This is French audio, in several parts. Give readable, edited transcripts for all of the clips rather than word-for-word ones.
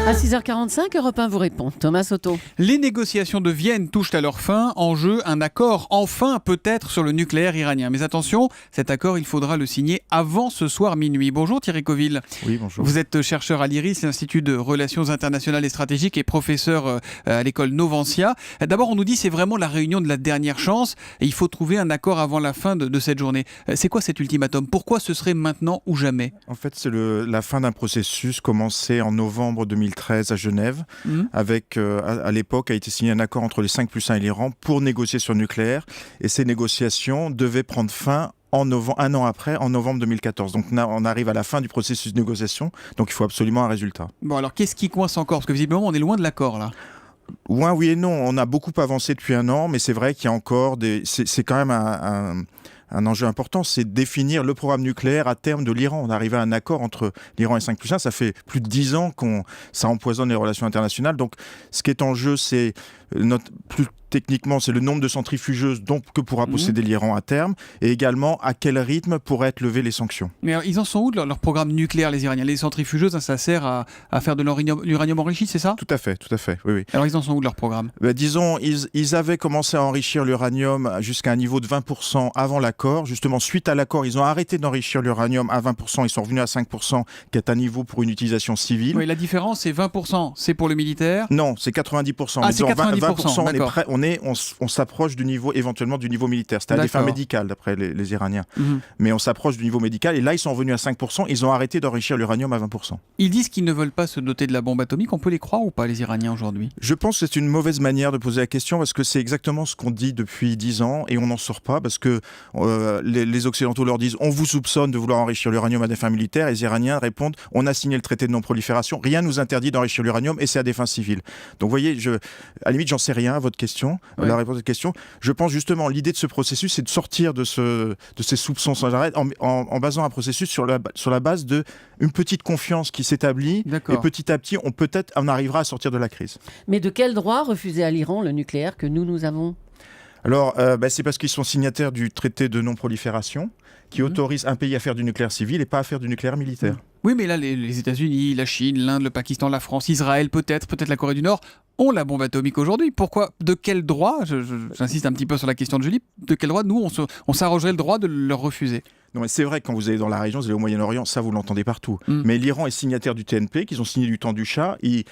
À 6h45, Europe 1 vous répond. Thomas Soto. Les négociations de Vienne touchent à leur fin. En jeu, un accord, enfin peut-être, sur le nucléaire iranien. Mais attention, cet accord, il faudra le signer avant ce soir minuit. Bonjour Thierry Coville. Oui, bonjour. Vous êtes chercheur à l'IRIS, l'Institut de Relations Internationales et Stratégiques, et professeur à l'école Novantia. D'abord, on nous dit que c'est vraiment la réunion de la dernière chance et il faut trouver un accord avant la fin de cette journée. C'est quoi cet ultimatum? Pourquoi ce serait maintenant ou jamais? En fait, c'est la fin d'un processus commencé en novembre 2013 à Genève. Avec, à l'époque, a été signé un accord entre les 5+1 et l'Iran pour négocier sur le nucléaire. Et ces négociations devaient prendre fin un an après, en novembre 2014. Donc on arrive à la fin du processus de négociation, donc il faut absolument un résultat. Bon, alors qu'est-ce qui coince encore? Parce que visiblement, on est loin de l'accord là. Oui et non, on a beaucoup avancé depuis un an, mais c'est vrai qu'il y a encore c'est quand même un enjeu important, c'est définir le programme nucléaire à terme de l'Iran. On arrive à un accord entre l'Iran et 5+1, ça fait plus de 10 ans ça empoisonne les relations internationales. Donc ce qui est en jeu, c'est plus techniquement, c'est le nombre de centrifugeuses que pourra posséder l'Iran à terme, et également à quel rythme pourraient être levées les sanctions. Mais alors, ils en sont où de leur programme nucléaire, les Iraniens? Les centrifugeuses, ça sert à faire de l'uranium enrichi, c'est ça? Tout à fait, oui. Alors ils en sont où de leur programme? Disons, ils avaient commencé à enrichir l'uranium jusqu'à un niveau de 20% avant l'accord. Justement, suite à l'accord, ils ont arrêté d'enrichir l'uranium à 20%, ils sont revenus à 5%, qui est un niveau pour une utilisation civile. Oui, la différence, c'est 20%, c'est pour le militaire? Non, c'est 90%. Ah, c'est 90%, 20%, on s'approche éventuellement du niveau militaire. C'était à des fins médicales, d'après les Iraniens. Mais on s'approche du niveau médical, et là, ils sont revenus à 5%, ils ont arrêté d'enrichir l'uranium à 20%. Ils disent qu'ils ne veulent pas se doter de la bombe atomique. On peut les croire ou pas, les Iraniens, aujourd'hui? Je pense que c'est une mauvaise manière de poser la question, parce que c'est exactement ce qu'on dit depuis 10 ans, et on n'en sort pas, parce que les Occidentaux leur disent « on vous soupçonne de vouloir enrichir l'uranium à des fins militaires », et les Iraniens répondent « on a signé le traité de non-prolifération, rien nous interdit d'enrichir l'uranium, et c'est à des fins civiles ». Donc vous voyez, à la limite, j'en sais rien à votre question, la réponse à votre question. Je pense justement, l'idée de ce processus, c'est de sortir de ces soupçons sans arrêt, en basant un processus sur la base d'une petite confiance qui s'établit, et petit à petit, on arrivera à sortir de la crise. Mais de quel droit refuser à l'Iran le nucléaire que nous avons? Alors, c'est parce qu'ils sont signataires du traité de non-prolifération qui autorise un pays à faire du nucléaire civil et pas à faire du nucléaire militaire. Oui, mais là, les États-Unis, la Chine, l'Inde, le Pakistan, la France, Israël, peut-être la Corée du Nord, ont la bombe atomique aujourd'hui. Pourquoi? De quel droit, j'insiste un petit peu sur la question de Julie, de quel droit nous, on s'arrogerait le droit de leur refuser? Non, mais c'est vrai que quand vous allez dans la région, vous allez au Moyen-Orient, ça vous l'entendez partout. Mais l'Iran est signataire du TNP, qu'ils ont signé du temps du Shah, ils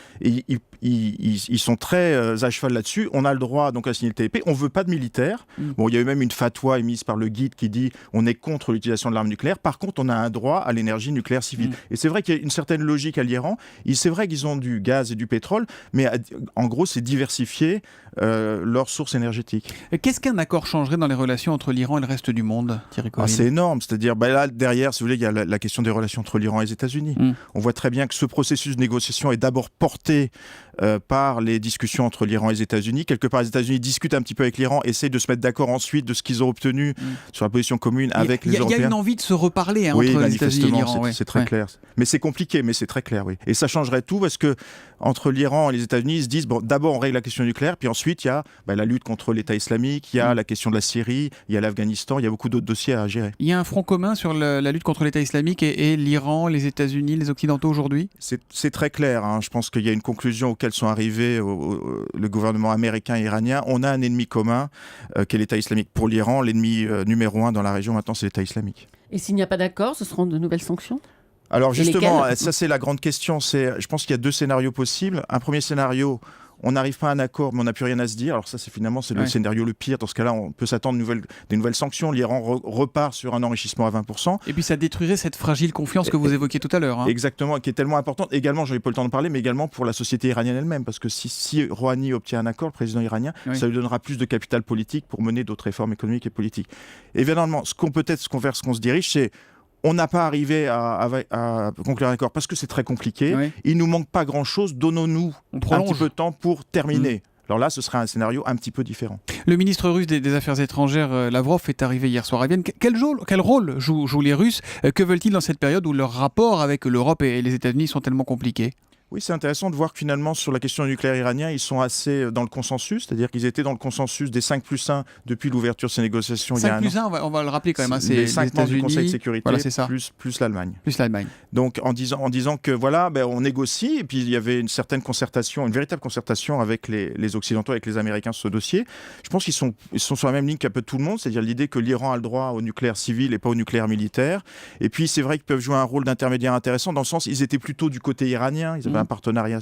sont très à cheval là-dessus. On a le droit donc à signer le TNP, on ne veut pas de militaires. Bon, il y a eu même une fatwa émise par le guide qui dit on est contre l'utilisation de l'arme nucléaire. Par contre, on a un droit à l'énergie nucléaire civile. Et c'est vrai qu'il y a une certaine logique à l'Iran. C'est vrai qu'ils ont du gaz et du pétrole, mais en gros, c'est diversifier leurs sources énergétiques. Qu'est-ce qu'un accord changerait dans les relations entre l'Iran et le reste du monde, Thierry Coville? C'est énorme. C'est-à-dire, là, derrière, si vous voulez, il y a la question des relations entre l'Iran et les États-Unis. On voit très bien que ce processus de négociation est d'abord porté par les discussions entre l'Iran et les États-Unis. Quelque part, les États-Unis discutent un petit peu avec l'Iran, essayent de se mettre d'accord ensuite de ce qu'ils ont obtenu sur la position commune avec les Européens. Il y a une envie de se reparler entre les États-Unis et l'Iran. C'est très clair. Mais c'est compliqué, mais c'est très clair, oui. Et ça changerait tout, parce que entre l'Iran et les États-Unis, ils se disent, bon, d'abord on règle la question nucléaire, puis ensuite il y a la lutte contre l'État islamique, il y a la question de la Syrie, il y a l'Afghanistan, il y a beaucoup d'autres dossiers à gérer. Il y a un front commun sur la lutte contre l'État islamique et l'Iran, les États-Unis, les Occidentaux aujourd'hui? C'est très clair. Je pense qu'il y a une conclusion auquel sont arrivés le gouvernement américain et iranien. On a un ennemi commun qui est l'État islamique. Pour l'Iran, l'ennemi numéro 1 dans la région maintenant, c'est l'État islamique. Et s'il n'y a pas d'accord, ce seront de nouvelles sanctions? Alors justement, ça c'est la grande question. Je pense qu'il y a deux scénarios possibles. Un premier scénario, on n'arrive pas à un accord, mais on n'a plus rien à se dire. Alors ça, c'est le scénario le pire. Dans ce cas-là, on peut s'attendre des nouvelles sanctions. L'Iran repart sur un enrichissement à 20% Et puis ça détruirait cette fragile confiance que vous évoquiez tout à l'heure. Exactement, qui est tellement importante. Également, je n'avais pas le temps de parler, mais également pour la société iranienne elle-même. Parce que si Rouhani obtient un accord, le président iranien, ça lui donnera plus de capital politique pour mener d'autres réformes économiques et politiques. Évidemment, ce qu'on se dirige, c'est on n'a pas arrivé à conclure un accord parce que c'est très compliqué. Il nous manque pas grand-chose. Donnons-nous un petit peu de temps pour terminer. Alors là, ce serait un scénario un petit peu différent. Le ministre russe des Affaires étrangères, Lavrov, est arrivé hier soir à Vienne. Quel rôle jouent les Russes? Que veulent-ils dans cette période où leurs rapports avec l'Europe et les États-Unis sont tellement compliqués? Oui, c'est intéressant de voir que finalement, sur la question du nucléaire iranien, ils sont assez dans le consensus, c'est-à-dire qu'ils étaient dans le consensus des 5+1 depuis l'ouverture de ces négociations. 5+1, on va le rappeler quand même, hein, c'est les 5 membres du Conseil de sécurité, voilà, c'est ça. plus l'Allemagne. Plus l'Allemagne. Donc en disant que voilà, on négocie, et puis il y avait une certaine concertation, une véritable concertation avec les Occidentaux, avec les Américains sur ce dossier. Je pense qu'ils sont sur la même ligne qu'un peu tout le monde, c'est-à-dire l'idée que l'Iran a le droit au nucléaire civil et pas au nucléaire militaire. Et puis c'est vrai qu'ils peuvent jouer un rôle d'intermédiaire intéressant, dans le sens ils étaient plutôt du côté iranien, ils avaient un partenariat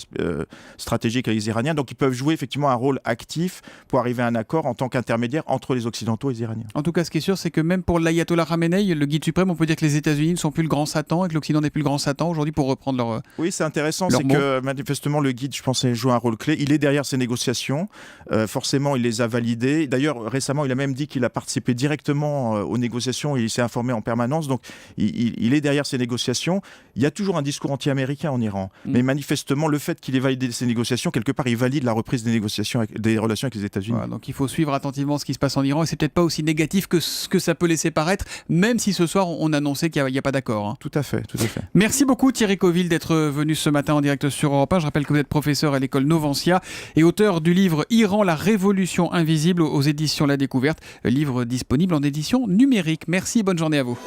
stratégique avec les Iraniens, donc ils peuvent jouer effectivement un rôle actif pour arriver à un accord en tant qu'intermédiaire entre les Occidentaux et les Iraniens. En tout cas, ce qui est sûr, c'est que même pour l'ayatollah Khamenei, le guide suprême, on peut dire que les États-Unis ne sont plus le grand Satan et que l'Occident n'est plus le grand Satan aujourd'hui, pour reprendre leur. Oui, c'est intéressant, c'est que manifestement le guide, je pense, joue un rôle clé. Il est derrière ces négociations, forcément il les a validées. D'ailleurs, récemment, il a même dit qu'il a participé directement aux négociations et il s'est informé en permanence, donc il est derrière ces négociations. Il y a toujours un discours anti-américain en Iran, mais manifestement, le fait qu'il ait validé ces négociations, quelque part, il valide la reprise des négociations, des relations avec les États-Unis. Voilà, donc il faut suivre attentivement ce qui se passe en Iran, et c'est peut-être pas aussi négatif que ce que ça peut laisser paraître, même si ce soir on annonçait qu'il n'y a pas d'accord. Hein. Tout à fait. Merci beaucoup Thierry Coville d'être venu ce matin en direct sur Europe 1. Je rappelle que vous êtes professeur à l'école Novantia et auteur du livre Iran, la révolution invisible aux éditions La Découverte, livre disponible en édition numérique. Merci et bonne journée à vous.